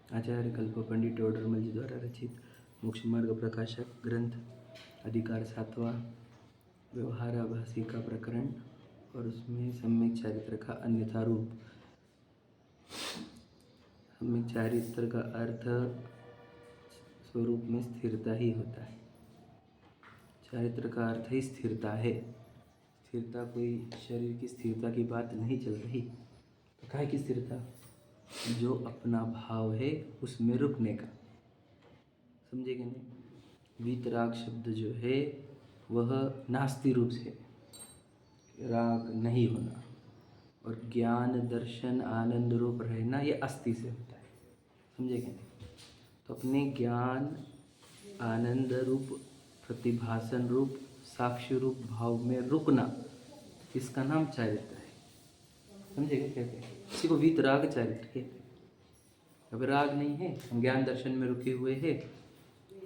आचार्य कल्प पंडित टोडरमल जी द्वारा रचित मोक्ष मार्ग प्रकाशक ग्रंथ अधिकार 7वां व्यवहाराभासी का प्रकरण और उसमें सम्यक चारित्र का अन्यथा रूप। सम्यक चारित्र का अर्थ स्वरूप में स्थिरता ही होता है। चारित्र का अर्थ ही स्थिरता है। स्थिरता कोई शरीर की स्थिरता की बात नहीं चल रही। तो काहे की स्थिरता? जो अपना भाव है उसमें रुकने का। समझे कि नहीं? वीतराग शब्द जो है वह नास्ति रूप से राग नहीं होना, और ज्ञान दर्शन आनंद रूप रहना ये अस्थि से होता है। समझे कि नहीं? तो अपने ज्ञान आनंद रूप प्रतिभासन रूप साक्षी रूप भाव में रुकना, इसका नाम चारित्र है। समझेगा? कहते हैं इसी को वीतराग चारित्र कहते हैं। अब राग नहीं है, हम ज्ञान दर्शन में रुके हुए हैं,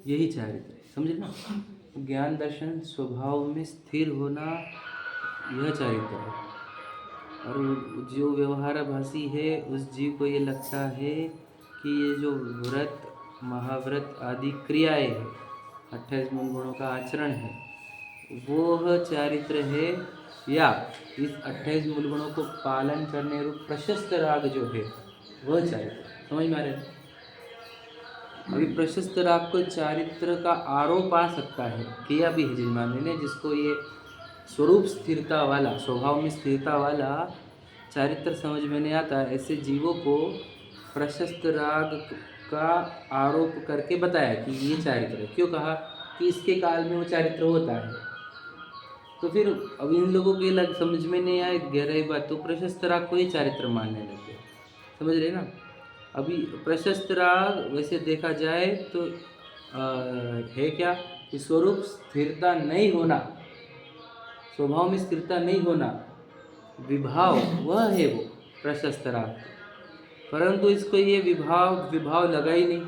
यही चारित्र है। समझे ना? ज्ञान दर्शन स्वभाव में स्थिर होना यह चारित्र है। और जो व्यवहाराभासी है उस जीव को ये लगता है कि ये जो व्रत महाव्रत आदि क्रियाएं हैं, 28 मूल गुणों का आचरण है, वो चारित्र है, या इस 28 मूल गुणों को पालन करने रूप प्रशस्त राग जो है वह चारित्र। समझ में आ रहा है? अभी प्रशस्त राग को चारित्र का आरोप आ सकता है, किया भी है जिनमाने ने, जिसको ये स्वरूप स्थिरता वाला स्वभाव में स्थिरता वाला चारित्र समझ में नहीं आता, ऐसे जीवों को प्रशस्त राग का आरोप करके बताया कि ये चारित्र है। क्यों कहा? कि इसके काल में वो चारित्र होता है। तो फिर अब इन लोगों के लग समझ में नहीं आए गहराई बात, तो प्रशस्त राग को ही चारित्र मानने लगे। समझ रहे ना? अभी प्रशस्त राग वैसे देखा जाए तो है क्या कि स्वरूप स्थिरता नहीं होना, स्वभाव में स्थिरता नहीं होना, विभाव वह है वो प्रशस्त राग। परंतु इसको ये विभाव लगा ही नहीं।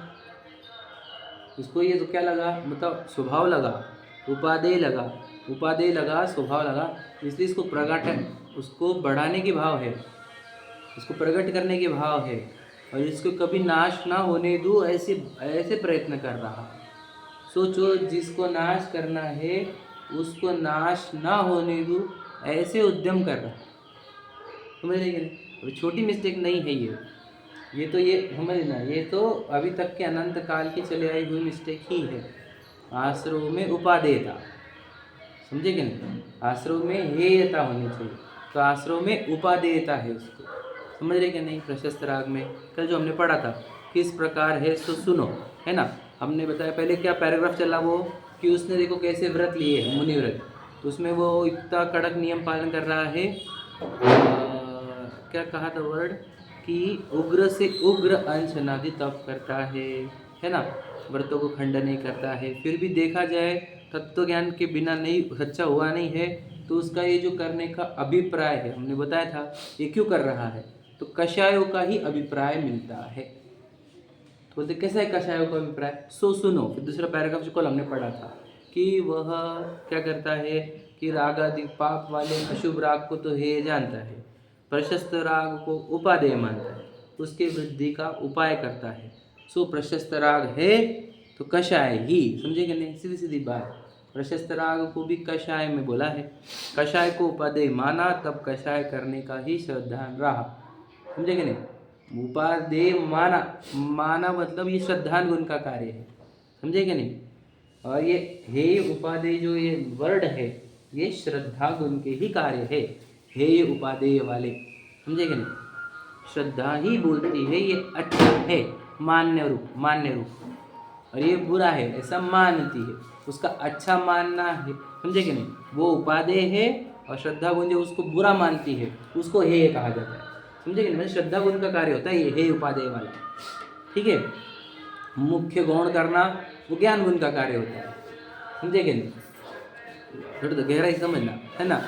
इसको ये तो क्या लगा, मतलब स्वभाव लगा, उपादेय लगा, स्वभाव लगा, इसलिए इसको प्रकट उसको बढ़ाने के भाव है, इसको प्रकट करने के भाव है, और इसको कभी नाश ना होने दो ऐसे प्रयत्न कर रहा। सोचो, जिसको नाश करना है उसको नाश ना होने दो ऐसे उद्यम कर रहा। समझ रहे कि छोटी मिस्टेक नहीं है ये तो ये समझना, ये तो अभी तक के अनंत काल की चले आई हुई मिस्टेक ही है। आश्रव में उपादेयता, समझे कि नहीं? आश्रव में हेयता होनी चाहिए, तो आश्रव में उपादेयता है उसको। समझ रहे कि नहीं? प्रशस्त राग में कल जो हमने पढ़ा था किस प्रकार है सो सुनो, है ना? हमने बताया पहले क्या पैराग्राफ चला वो, कि उसने देखो कैसे व्रत लिए हैं, मुनि व्रत, तो उसमें वो इतना कड़क नियम पालन कर रहा है। क्या कहा था वर्ड, कि उग्र से उग्र अंश नादि तप करता है ना? व्रतों को खंडन नहीं करता है। फिर भी देखा जाए तत्व ज्ञान के बिना नहीं सच्चा हुआ नहीं है, तो उसका ये जो करने का अभिप्राय है, हमने बताया था ये क्यों कर रहा है, तो कषायों का ही अभिप्राय मिलता है। तो बोलते कैसा है कषायों का अभिप्राय? सो सुनो। फिर दूसरा पैराग्राफ जो कल हमने पढ़ा था कि वह क्या करता है कि राग आदि पाप वाले अशुभ राग को तो हे जानता है, प्रशस्त राग को उपादेय मानता है, उसके वृद्धि का उपाय करता है। सो प्रशस्त राग है तो कषाय ही। समझे कि नहीं? सीधी सीधी बात। प्रशस्त राग को भी कषाय में बोला है, कषाय को उपादेय माना, तब कषाय करने का ही श्रद्धा रहा। समझे कि नहीं? उपादेय माना मतलब ये श्रद्धान गुण का कार्य है। समझे कि नहीं? और ये हे उपादेय जो ये वर्ड है ये श्रद्धा गुण के ही कार्य है। हे ये उपादेय वाले, समझे कि नहीं? श्रद्धा ही बोलती है ये अच्छा है, मान्य रूप, और ये बुरा है ऐसा मानती है, उसका अच्छा मानना है। समझे कि नहीं? वो उपादेय है और श्रद्धा गुण जो उसको बुरा मानती है उसको हे कहा जाता है। समझे कि नहीं? मतलब श्रद्धा गुण का कार्य होता है ये हे उपादेय वाला। ठीक है? मुख्य गौण करना वो ज्ञान गुण का कार्य होता है। समझे कि नहीं? थोड़ा तो गहराई समझना, है ना?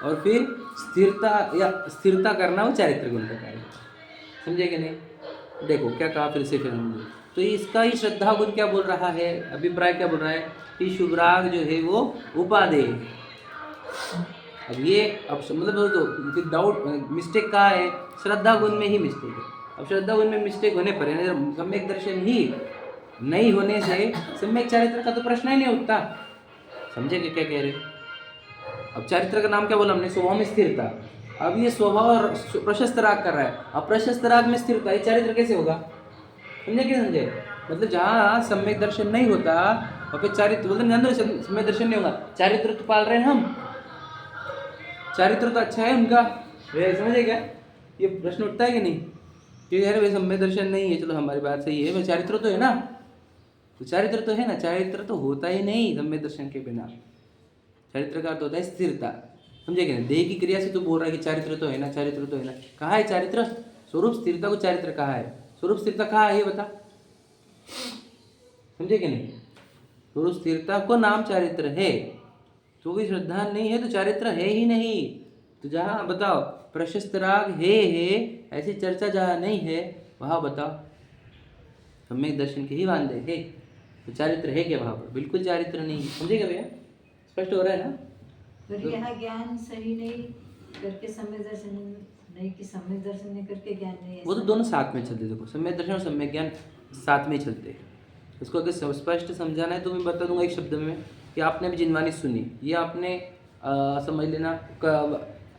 और फिर स्थिरता करना वो चारित्र गुण का कार्य होता है। समझे कि नहीं? देखो क्या कहा फिर से समझो। तो इसका ही श्रद्धा गुण क्या बोल रहा है, अभिप्राय क्या बोल रहा है कि शुभ राग जो है वो उपादेय है। अब ये मतलब तो विदाउट मिस्टेक कहाँ है? श्रद्धा गुण में ही मिस्टेक है। अब श्रद्धा उनमें मिस्टेक होने पर है, सम्यक दर्शन ही नहीं होने से सम्यक चारित्र का तो प्रश्न ही नहीं उठता। समझे क्या कह रहे? अब चारित्र का नाम क्या बोला हमने? स्वभाव में स्थिरता। अब ये स्वभाव और प्रशस्त राग कर रहा है, अब प्रशस्त राग में स्थिरता, ये चारित्र कैसे होगा? समझे क्या समझे? मतलब जहाँ सम्यक दर्शन नहीं होता और फिर चारित्र बोलते सम्यक दर्शन नहीं होगा, चारित्र तो पाल रहे हैं हम, चारित्र तो अच्छा है उनका, वे समझे क्या? ये प्रश्न उठता है कि नहीं कि यार वे सम्यक दर्शन नहीं है, चलो हमारी बात सही है, वे चारित्र तो है ना, तो चारित्र तो है ना, चारित्र तो होता ही नहीं सम्यक दर्शन के बिना। चारित्र का अर्थ होता है स्थिरता, समझे क्या? देह की क्रिया से तो बोल रहा है कि चारित्र तो है ना, चारित्र तो है ना, कहाँ है चारित्र? स्वरूप स्थिरता को चारित्र कहाँ है? स्वरूप स्थिरता कहाँ है ये बता, समझे कि नहीं? स्वरूप स्थिरता को नाम चारित्र है, तो भी श्रद्धा नहीं है तो चारित्र है ही नहीं। तो जहाँ बताओ प्रशस्त राग है ऐसी चर्चा जहाँ नहीं है वहाँ बताओ सम्यक दर्शन के ही वांदे है, तो चारित्र है क्या वहाँ पर? बिल्कुल चारित्र नहीं। समझेगा भैया? स्पष्ट हो रहा है ना? तो यहाँ ज्ञान सही नहीं करके सम्यक दर्शन नहीं, कि सम्यक दर्शन नहीं करके ज्ञान नहीं, वो तो दोनों साथ में चलते। देखो सम्यक दर्शन और सम्यक ज्ञान साथ में ही चलते हैं। इसको अगर स्पष्ट समझाना है तो मैं बता दूंगा एक शब्द में कि आपने भी जिनवानी सुनी, ये आपने समझ लेना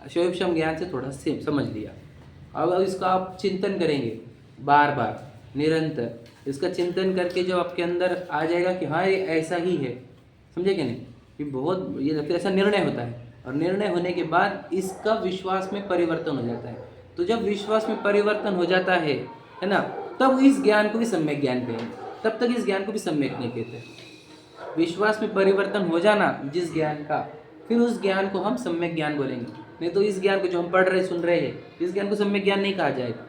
शैवक्षम ज्ञान से थोड़ा से समझ लिया। अब इसका आप चिंतन करेंगे बार बार निरंतर, इसका चिंतन करके जब आपके अंदर आ जाएगा कि हाँ ये ऐसा ही है, समझे कि नहीं? कि बहुत ये लगता है ऐसा निर्णय होता है, और निर्णय होने के बाद इसका विश्वास में परिवर्तन हो जाता है। तो जब विश्वास में परिवर्तन हो जाता है ना, तब इस ज्ञान को भी सम्यक ज्ञान कहेंगे, तब तक इस ज्ञान को भी सम्यक नहीं कहते। विश्वास में परिवर्तन हो जाना जिस ज्ञान का, फिर उस ज्ञान को हम सम्यक ज्ञान बोलेंगे। नहीं तो इस ज्ञान को जो हम पढ़ रहे सुन रहे हैं, इस ज्ञान को सम्यक ज्ञान नहीं कहा जाएगा।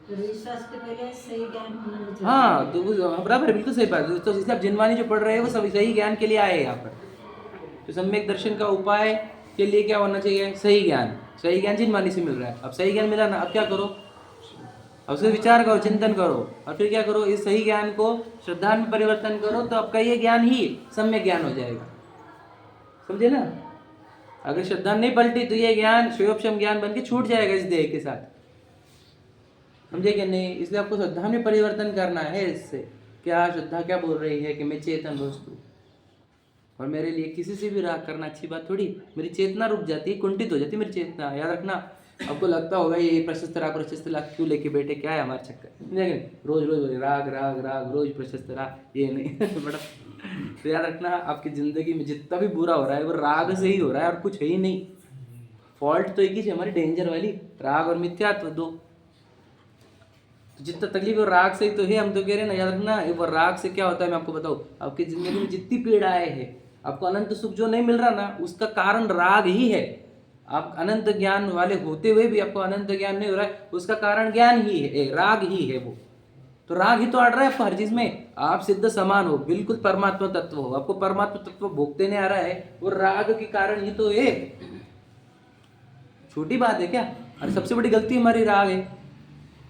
तो विश्वास के पहले सही ज्ञान होना चाहिए। हाँ तो बराबर है, बिल्कुल सही बात। तो इसलिए आप जिनवानी जो पढ़ रहे हैं वो सब सही ज्ञान के लिए आए यहाँ पर। तो सम्यक दर्शन का उपाय के लिए क्या होना चाहिए? सही ज्ञान। सही ज्ञान जिनवानी से मिल रहा है, अब सही ज्ञान मिला ना, अब क्या करो? अब उसका विचार करो, चिंतन करो, और फिर क्या करो? इस सही ज्ञान को श्रद्धा में परिवर्तन करो, तो आपका ये ज्ञान ही सम्यक ज्ञान हो जाएगा। समझे ना? अगर श्रद्धा नहीं पलटी तो ये ज्ञान शैवक्षम ज्ञान बन के छूट जाएगा इस देह के साथ। समझे कि नहीं? इसलिए आपको श्रद्धा में परिवर्तन करना है। इससे क्या श्रद्धा क्या बोल रही है कि मैं चेतन वस्तु, और मेरे लिए किसी से भी राग करना अच्छी बात थोड़ी। मेरी चेतना रुक जाती है, कुंठित हो जाती है मेरी चेतना। याद रखना, आपको लगता होगा ये प्रशस्त राग क्यों लेके बैठे, क्या है हमारा चक्कर? रोज रोज राग राग राग, रोज प्रशस्त राग, ये नहीं बड़ा। तो याद रखना, आपकी जिंदगी में जितना भी बुरा हो रहा है वो राग से ही हो रहा है और कुछ है ही नहीं। फॉल्ट तो एक ही है हमारी, डेंजर वाली, राग और मिथ्यात्व दो। तो जितना तकलीफ और राग से ही तो है। हम तो कह रहे हैं ना, याद रखना, वो राग से क्या होता है मैं आपको बताऊं। आपकी जिंदगी में जितनी पीड़ाएं है, आपको अनंत सुख जो नहीं मिल रहा ना, उसका कारण राग ही है। आप अनंत ज्ञान वाले होते हुए भी आपको अनंत ज्ञान नहीं हो रहा है, उसका कारण ज्ञान ही है, राग ही है वो। तो राग ही तो अड़ रहा है आपको हर चीज में। आप सिद्ध समान हो, बिल्कुल परमात्मा तत्व हो, आपको परमात्मा तत्व भोगते नहीं आ रहा है, वो राग के कारण ही तो है। छोटी बात है क्या? और सबसे बड़ी गलती हमारी राग है,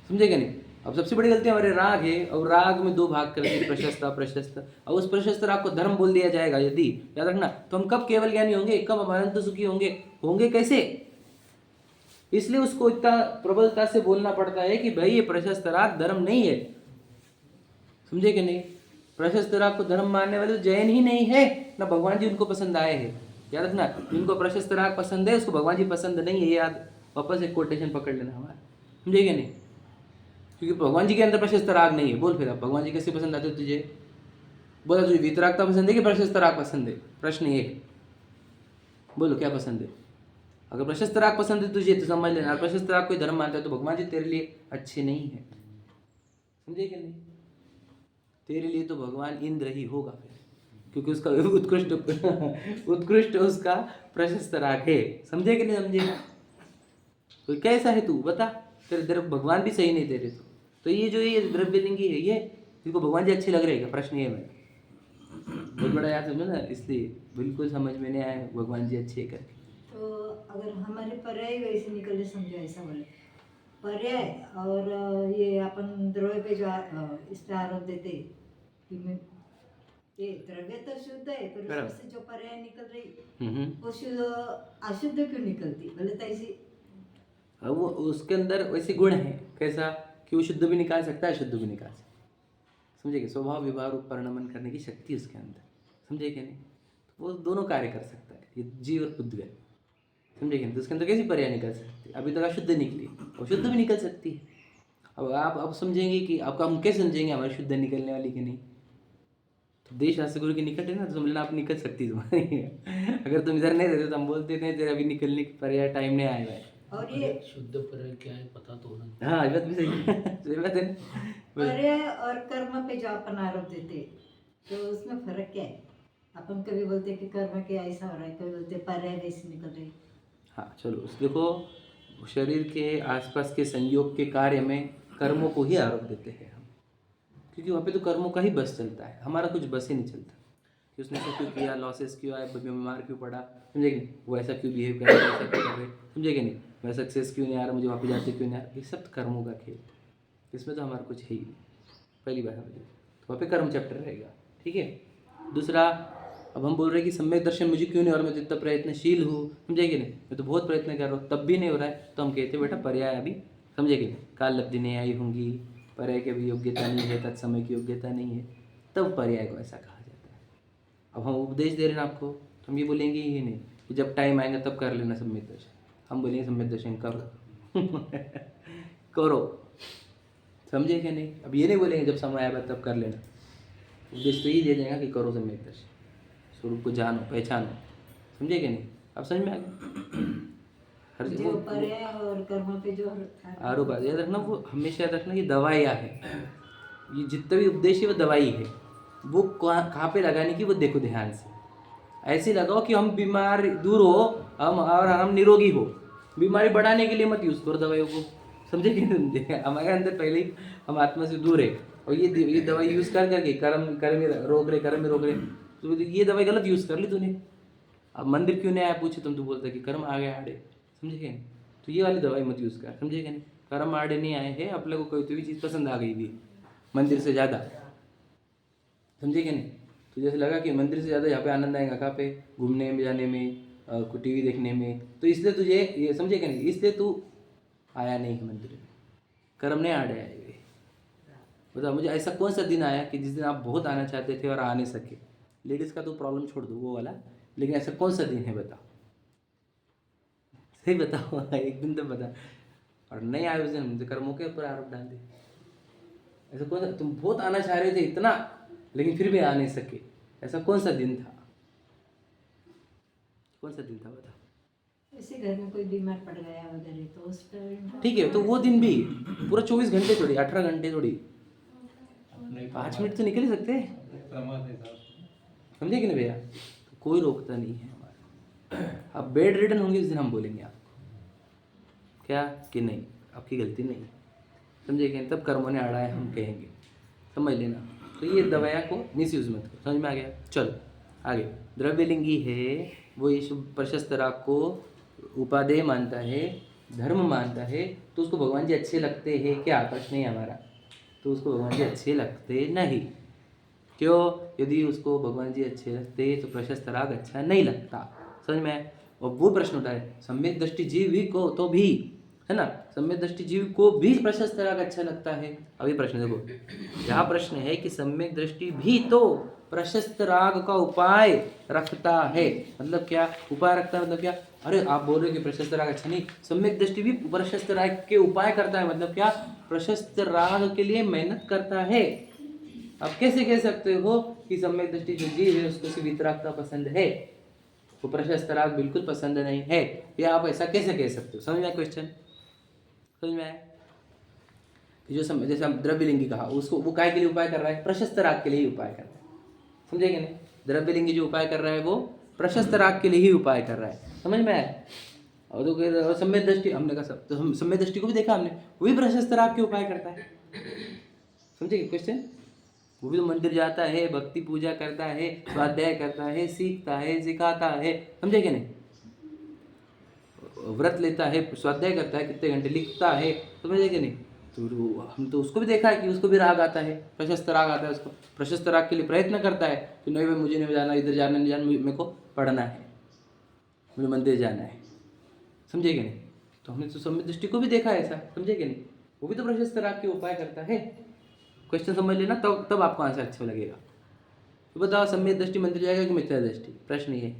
समझे क्या नहीं? अब सबसे बड़ी गलती हमारे राग है, और राग में दो भाग करके प्रशस्त अप्रशस्त, और उस प्रशस्त राग को धर्म बोल दिया जाएगा यदि, याद रखना, तो हम कब केवल ज्ञानी होंगे, कब अनंत सुखी होंगे कैसे? इसलिए उसको इतना प्रबलता से बोलना पड़ता है कि भाई ये प्रशस्त राग धर्म नहीं है। समझे कि नहीं? प्रशस्त राग को धर्म मानने वाले तो जैन ही नहीं है, ना भगवान जी उनको पसंद आए हैं। याद रखना, जिनको प्रशस्त राग पसंद है उसको भगवान जी पसंद नहीं है। याद, वापस एक कोटेशन पकड़ लेना हमारा, समझे कि नहीं? क्योंकि भगवान जी के अंदर प्रशस्त राग नहीं है। बोल फिर, अब भगवान जी कैसे पसंद आते तुझे? बोला तुझे वीतरागता पसंद है कि प्रशस्त राग पसंद है? प्रश्न ये, बोलो क्या पसंद है? अगर प्रशस्त राग पसंद है तुझे तो समझ लेना, प्रशस्त राग कोई धर्म मानता है तो भगवान जी तेरे लिए अच्छे नहीं है। समझे कि नहीं? तेरे लिए तो भगवान इंद्र ही होगा फिर, क्योंकि उसका उत्कृष्ट उसका प्रशस्त राग है। समझे कि नहीं समझे? तो कैसा है तू बता? तेरे भगवान भी सही नहीं तेरे तो ये जो ये द्रव्यलिंगी है, ये इसको भगवान जी अच्छे लग रहे हैं? प्रश्न ये है बहुत बड़ा, याद समझो ना, इसलिए बिल्कुल समझ में नहीं आया भगवान जी अच्छे करके। तो अगर हमारे पर्याय वैसे निकले, समझो ऐसा बोले पर्याय, और ये अपन द्रव्य पे जो इस पे आरोप देते कि मैं ये द्रव्य तो शुद्ध है, पर उससे जो पर्याय निकल रही वो शुद्ध अशुद्ध क्यों निकलती? बोले तो ऐसी अब वो उसके अंदर वैसे गुण है कैसा कि वो शुद्ध भी निकाल सकता है, शुद्ध भी निकाल सकता है। समझेगा, स्वभाव विभाग रूप परिणमन करने की शक्ति उसके अंदर, समझेगा नहीं, तो वो दोनों कार्य कर सकता है, ये जीव और पुद्गल, समझेगा नहीं। तो उसके अंदर कैसी पर्याय निकल सकती है, अभी तक अशुद्ध निकली और शुद्ध भी निकल सकती है। अब समझेंगे कि आपका हम कैसे समझेंगे हमारी शुद्ध निकलने वाली कि नहीं, तो देश शास्त्र गुरु के निकट है ना, तो समझ लेना आप निकल सकती तुम्हारी अगर तुम इधर नहीं रहते तो हम बोलते नहीं तेरे अभी निकलने की पर्याय टाइम नहीं आएगा है। और ये शुद्ध पर्याय क्या है पता तो होना। हाँ, ये बात भी सही है सही बात है ना। पर्याय और कर्म पे जो अपन आरोप देते तो उसमें फर्क क्या है? अपन कभी बोलते कि कर्म के ऐसा हो रहा है, कभी बोलते पर्याय वैसे निकल रही। हाँ चलो, देखो शरीर के आसपास के संयोग के कार्य में कर्मों को ही आरोप देते हैं हम, क्योंकि वहाँ पे तो कर्मों का ही बस चलता है, हमारा कुछ बस ही नहीं चलता कि उसने ऐसा क्यों किया, लॉसेस क्यों आए, बीमार क्यों पड़ा, समझेगी नहीं, वो ऐसा क्यों बिहेव कर रहे, ऐसा क्यों कर रहे, समझेगी नहीं, मैं सक्सेस क्यों नहीं आ रहा, मुझे वहाँ पे जाते क्यों नहीं आ रहा, ये सब कर्मों का खेल, इसमें तो हमारा कुछ है ही नहीं। पहली बात समझिए, तो वहाँ पे कर्म चैप्टर रहेगा, ठीक है। दूसरा, अब हम बोल रहे हैं कि सम्यक दर्शन मुझे क्यों नहीं हो रहा, मैं तो इतना प्रयत्नशील हूँ, समझेगी नहीं, मैं तो बहुत प्रयत्न कर रहा हूँ तब भी नहीं हो रहा है, तो हम कहते हैं बेटा पर्याय अभी, समझेगी नहीं, काल लब्धि नहीं आई होंगी, पर्याय की अभी योग्यता नहीं है, तत्समय की योग्यता नहीं है, तब पर्याय को ऐसा कहा जाता है। अब हम उपदेश दे रहे हैं आपको, तो हम ये बोलेंगे ही नहीं कि जब टाइम आएगा तब कर लेना सम्यक दर्शन, हम बोलेंगे सम्यक दर्शन करो करो, समझे क्या नहीं। अब ये नहीं बोलेंगे जब समय आएगा तब कर लेना, उपदेश तो ही दे देगा कि करो सम्यक दर्शन, स्वरूप को जानो पहचानो, समझे क्या नहीं। अब समझ में आ गया हर जो पर्याय और कर्म पे जो आरोप याद रखना, वो हमेशा याद रखना, ये दवाइयाँ है, ये जितने भी उपदेश है वो दवाई है, वो कहाँ पे लगाने की वो देखो ध्यान से, ऐसे लगाओ कि हम बीमार दूर हो, हम निरोगी हो, बीमारी बढ़ाने के लिए मत यूज़ करो दवाइयों को, समझे कि नहीं। हमारे अंदर पहले ही हम आत्मा से दूर है, और ये दवाई यूज़ कर करके कर्म में रोक रहे, तो ये दवाई गलत यूज़ कर ली तूने। अब मंदिर क्यों नहीं आया पूछे तुम, तो बोलते कि कर्म आ गए आड़े, समझे, तो ये वाली दवाई मत यूज़ कर, समझेगा नहीं। कर्म आड़े नहीं आए हैं, अपने को कोई तो भी चीज़ पसंद आ गई भी मंदिर से ज़्यादा, समझेगा नहीं। तो जैसे लगा कि मंदिर से ज़्यादा यहाँ पे आनंद आएगा कहाँ पे, घूमने में, जाने में, को टीवी देखने में, तो इसलिए तुझे ये समझेगा नहीं, इसलिए तू आया नहीं है मंदिर में, कर्म नहीं आड़े आए हुए। बताओ मुझे ऐसा कौन सा दिन आया कि जिस दिन आप बहुत आना चाहते थे और आ नहीं सके। लेडीज़ का तो प्रॉब्लम छोड़ दो वो वाला, लेकिन ऐसा कौन सा दिन है बताओ, सही बताओ एक दिन तो बता, और नहीं आए उस दिन तो कर्मों के ऊपर आरोप डाल दे। ऐसा कौन सा, तुम बहुत आना चाह रहे थे इतना लेकिन फिर भी आ नहीं सके, ऐसा कौन सा दिन था, कौन सा दिन था बताओ। ऐसे घर में कोई बीमार पड़ गया वगैरह तो उस पर ठीक है, तो वो दिन भी पूरा 24 घंटे थोड़ी, 18 घंटे थोड़ी, 5 मिनट तो निकल ही सकते हैं, समझे कि नहीं भैया। तो कोई रोकता नहीं है हमारा। अब बेड रिडन होंगे उस दिन हम बोलेंगे आपको क्या कि नहीं आपकी गलती नहीं, समझे कि नहीं, तब कर्मों ने अड़ा है हम कहेंगे, समझ लेना। तो ये दवाइयाँ को मिसयूज मत करो, समझ में आ गया। चलो आगे, द्रव्यलिंगी है वो इस प्रशस्त राग को उपादेय मानता है, धर्म मानता है, तो उसको भगवान जी अच्छे लगते हैं क्या, प्रश्न नहीं हमारा, तो उसको भगवान जी अच्छे लगते नहीं। क्यों, यदि उसको भगवान जी अच्छे लगते तो प्रशस्त राग अच्छा नहीं लगता, समझ में आया। और वो प्रश्न उठा है सम्यक दृष्टि जीव भी को तो भी, है ना, सम्यक दृष्टि जीव को भी प्रशस्त राग अच्छा लगता है। अभी प्रश्न देखो, यहाँ प्रश्न है कि सम्यक दृष्टि भी तो प्रशस्त राग का उपाय रखता है, मतलब क्या उपाय रखता है, मतलब क्या, अरे आप बोल रहे हो कि प्रशस्त राग अच्छा नहीं, सम्यक दृष्टि भी प्रशस्त राग के उपाय करता है, मतलब क्या, प्रशस्त राग के लिए मेहनत करता है। अब कैसे कह सकते हो कि सम्यक दृष्टि जो जीव है उसको सिर्फ वितरागता पसंद है, वो प्रशस्त राग बिल्कुल पसंद नहीं है, या आप ऐसा कैसे कह सकते हो। समझ में आया क्वेश्चन, समझ में आया। जो जैसे हम द्रव्यलिंगी कहा, उसको वो काय के लिए उपाय कर रहा है, प्रशस्त राग के लिए ही उपाय कर रहा है, समझेंगे नहीं। द्रव्यलिंगी जो उपाय कर रहा है वो प्रशस्त राग के लिए ही उपाय कर रहा है, समझ में आया। और तो सम्यक दृष्टि हमने कहा सब, तो हम सम्यक दृष्टि को भी देखा हमने, वो भी प्रशस्त राग के उपाय करता है, समझेंगे क्वेश्चन। वो भी तो मंदिर जाता है, भक्ति पूजा करता है, स्वाध्याय करता है, सीखता है, सिखाता है, समझे क्या नहीं, व्रत लेता है, स्वाध्याय करता है, कितने घंटे लिखता है, समझे क्या नहीं। तो हम तो उसको भी देखा है कि उसको भी राग आता है, प्रशस्त राग आता है, उसको प्रशस्त राग के लिए प्रयत्न करता है कि नहीं भाई मुझे नहीं जाना, इधर जाना नहीं जाना, मेरे को पढ़ना है, मुझे मंदिर जाना है, समझे क्या नहीं। तो हमने तो सम्यक दृष्टि को भी देखा है ऐसा, समझे कि नहीं? वो भी तो प्रशस्त राग के उपाय करता है। क्वेश्चन समझ लेना, तब आपको आंसर अच्छा लगेगा। तो बताओ, सम्यक दृष्टि मंदिर जाएगा कि मिथ्या दृष्टि? प्रश्न ये है।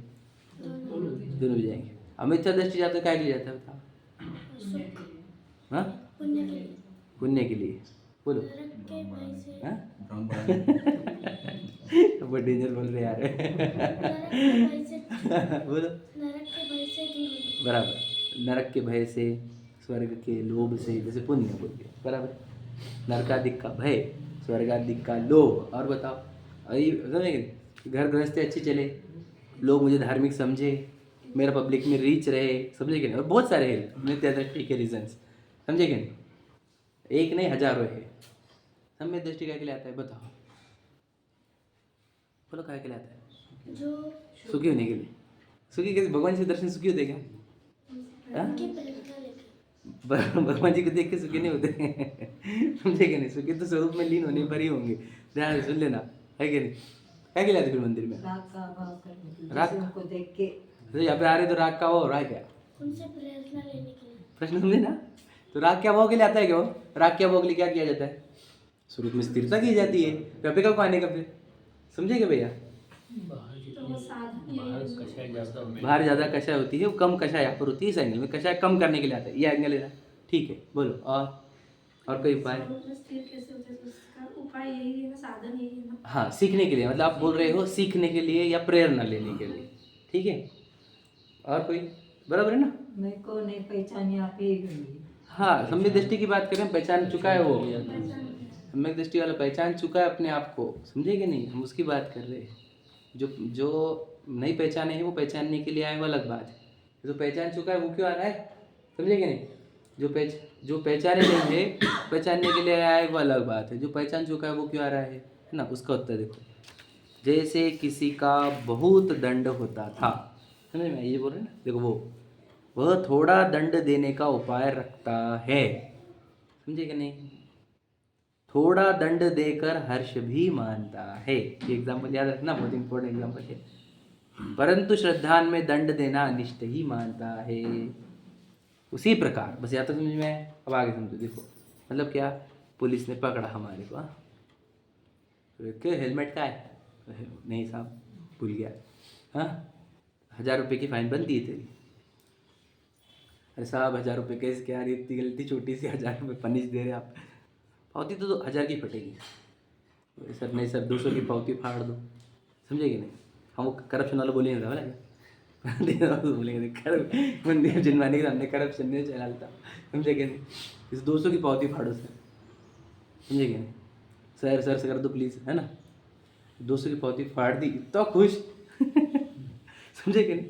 दोनों भी जाएंगे। अब मिथ्या दृष्टि जाता है क्या के लिए जाता है बताओ? हाँ, पुण्य के लिए। बोलो। हाँ? बहुत डेंजर बोल रहे यार। बोलो। बराबर, नरक के भय से, स्वर्ग के लोभ से, जैसे पुण्य बोल दिया, बराबर। नरकादिक का भय, स्वर्गादिक का लोभ। और बताओ, अरे समझे, घर गृहस्थी अच्छी चले, लोग मुझे धार्मिक समझे, मेरा पब्लिक में रीच रहे, समझे कि नहीं? और बहुत सारे हैं नित्य दृष्टि के रीजंस, समझे कि नहीं? एक नहीं, हजारों है। सम्यक दृष्टि क्या के लिए आता है बताओ? बोलो, क्या के लिए आता है? जो सुखी होने के लिए। सुखी कैसे? भगवान से दर्शन सुखी होते क्या? हाँ? भगवान जी को देख के सुखी नहीं होते। समझे कि नहीं? सुखी तो स्वरूप में लीन होने पर ही होंगे। ध्यान से सुन लेना, है कि नहीं? क्या के लिए आते फिर मंदिर में? राग का अभाव करने के लिए, राग जैसे उनको देख के। तो यहाँ पे आ रहे तो राग का वो राग क्या? उनसे प्रेरणा लेने के लिए। प्रश्न समझे ना? तो राग क्या भाव के लिए आता है क्या? वो राग क्या भाव के लिए क्या किया जाता है? स्वरूप में स्थिरता की जाती है। कभी कब आने का फिर, समझे क्या भैया? बाहर ज़्यादा कषाय होती है, वो कम कषाय यहाँ पर होती है। इस एंगल में कषाय कम करने के लिए आता है, ये एंगल है ना? ठीक है, बोलो। और कोई उपाय? उपाय यही है ना, साधन यही है ना। हाँ, सीखने के लिए, मतलब आप बोल रहे हो सीखने के लिए या प्रेरणा लेने के लिए, ठीक है? और कोई? बराबर है ना? मेरे को नहीं पहचानी, आप ही गई। हाँ, सम्यक दृष्टि की बात करें, पहचान चुका है वो। सम्यक दृष्टि वाला पहचान चुका है अपने आप को, समझे कि नहीं? हम उसकी बात कर रहे हैं। जो नहीं पहचाने हैं वो पहचानने के लिए आए, वो अलग बात है। जो पहचान चुका है वो क्यों आ रहा है, समझे कि नहीं? जो पहचाने नहीं है, पहचानने के लिए आया है, वो अलग बात है। जो पहचान चुका है वो क्यों आ रहा है ना? उसका उत्तर देखो। जैसे किसी का बहुत दंड होता था, समझ में? ये बोल रहे हैं ना, देखो वह थोड़ा दंड देने का उपाय रखता है, समझे कि नहीं? थोड़ा दंड देकर हर्ष भी मानता है। ये एग्जाम्पल याद रखना, बहुत इंपॉर्टेंट एग्जाम्पल है। परंतु श्रद्धान में दंड देना अनिष्ट ही मानता है। उसी प्रकार, बस या तो समझ में आया, अब आगे समझो। देखो मतलब क्या, पुलिस ने पकड़ा हमारे को, हेलमेट का है? नहीं साहब, भूल गया। हाँ, 1000 रुपये की फाइन बनती है तेरी। अरे साहब, 1000 रुपये केस क्या, इतनी गलती छोटी सी, 1000 रुपये पनिश दे रहे आप। पावती तो 1000 की फटेगी। सर नहीं सर, 200 की पावती फाड़ दो, समझे कि नहीं? हम वो करप्शन वाला बोलेंगे था बोला, बोलेंगे मंदिर जिनवाने के सामने करप्शन नहीं चलाता, समझे कि नहीं? इस 200 की पावती फाड़ो सर, समझे कि नहीं? सर से कर दो प्लीज़, है ना? 200 की पावती फाड़ दी, इतना खुश। समझे कि नहीं?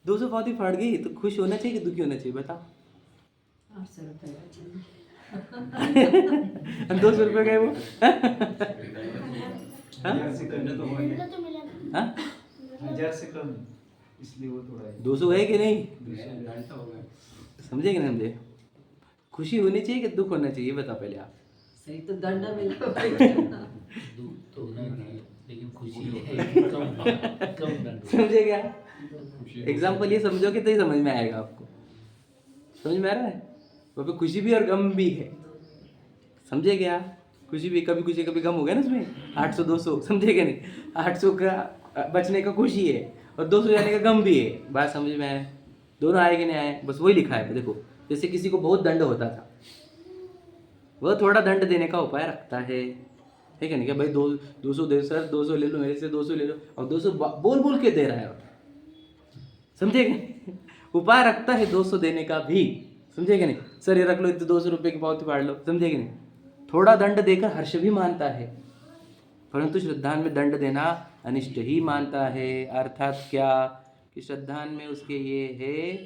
200 पावती फाड़ गई तो खुश होना चाहिए कि दुखी होना चाहिए बताओ? 800 रुपये का चाहिए। 200 रुपये गए वो। मिला तो मिला ना। हाँ, 1000 से कम, इसलिए वो थोड़ा है। 200 गए कि नहीं? समझे कि नहीं समझे? खुशी होनी चाहिए कि दुख होना चाहिए बता पहले आप। सही तो दंड मिला। दुख तो होना चाहिए, लेकिन खुशी है कम दंड। समझे क्या? एग्जाम्पल ये समझोगे तो ही समझ में आएगा आपको। समझ में आ रहा है? वहाँ पे खुशी भी और गम भी है, समझे क्या? खुशी भी, कभी खुशी कभी गम हो गया ना उसमें। 800 200, समझे क्या नहीं? 800 का बचने का खुशी है और 200 जाने का गम भी है। बात समझ में आए? दोनों आए कि नहीं आए? बस वही लिखा है। देखो, जैसे किसी को बहुत दंड होता था, वह थोड़ा दंड देने का उपाय रखता है, ठीक है नहीं? क्या भाई 200 दे सर, 200 ले लो मेरे से, 200 ले लो, और 200 बोल बोल के दे रहा है, समझे कि? उपाय रखता है 200 देने का भी, समझे कि नहीं? सर ये रख लो, इतने 200 रुपये की पावती फाड़ लो, समझे कि नहीं? थोड़ा दंड देकर हर्ष भी मानता है, परंतु श्रद्धान में दंड देना अनिष्ट ही मानता है। अर्थात क्या कि श्रद्धान में उसके ये है